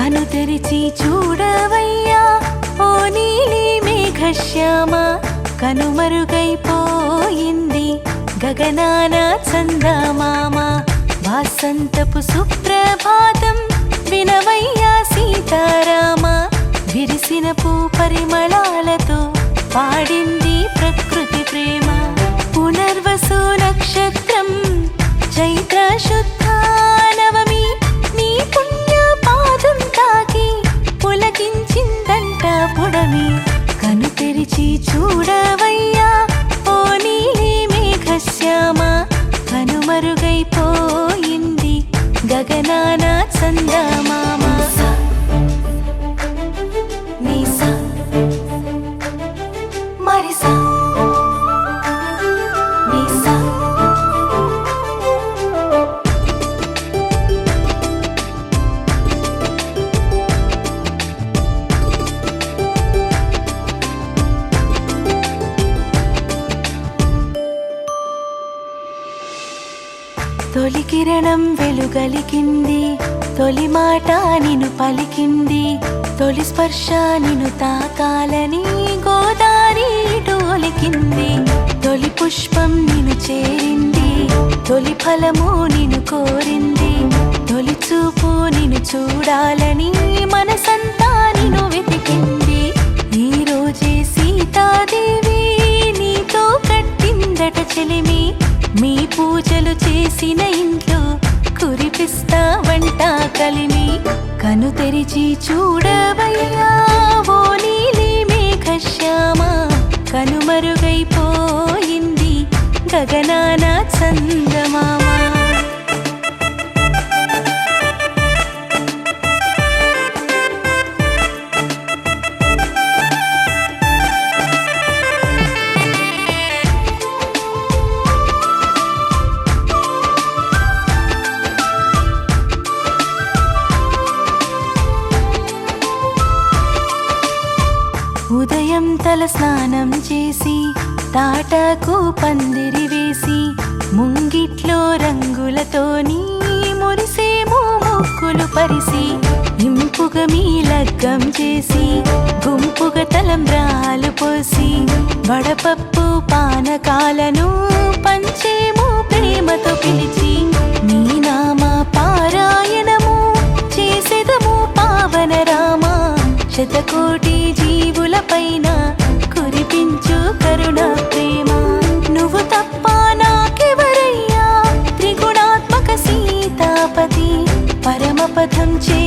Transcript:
కను తెరిచి చూడవయ్యా ఓ నీలి మేఘశ్యామ కనుమరుగైపోయింది గగనాన చందమామ వాసంతపు సుప్రభాతం వినవయ్యా సీతారామ విరిసిన పూ పరిమళాలతో పాడింది ప్రకృతి ప్రేమ పునర్వసు నక్షత్రం చైత్ర శుద్ధ నవమి నీ పుణ్య పాదం తాకి పులకించిందంట పుడమి కను తెరిచి చూడవయ్యా ఓ నీలి మేఘశ్యామ కనుమరుగైపోయింది గగనాన చందమామ నీసా మరిసా నీసా తొలి కిరణం వెలుగలికింది తొలి మాట నిన్ను పలికింది తొలి స్పర్శ నిన్ను తాకాలని గోదారి డోలికింది తొలి పుష్పం నిన్ను చేరింది తొలి ఫలము నిన్ను కోరింది తొలి చూపు నిన్ను చూడాలని మనసంతా నిన్ను వెతికింది ఈ రోజే సీతాదేవి నీతో కట్టిందట చెలిమి మీ పూజలు చేసిన ఇంట్లో కురిపిస్తావంట కలిమి కను తెరిచి చూడవయ్యా ఓ నీలి మేఘశ్యామ కనుమరుగైపోయింది గగనాన చందమామ ఉదయం తల స్నానం చేసి తాటకు పందిరి వేసి ముంగిట్లో రంగులతోని మురిసేమో ముక్కులు పరిసి ఇంపుగా మీ లగ్గం చేసి గుంపుగా తలంబ్రాలు పోసి వడపప్పు పానకాలను పంచేమో ప్రేమతో పిలిచి నీ నామ పారాయణము చేసేదము పావన రామ శతకోటి జీవుల పైన కురిపించు కరుణ ప్రేమ నువ్వు తప్ప నాకెవరయ్యా త్రిగుణాత్మక సీతాపతి పరమపదం చే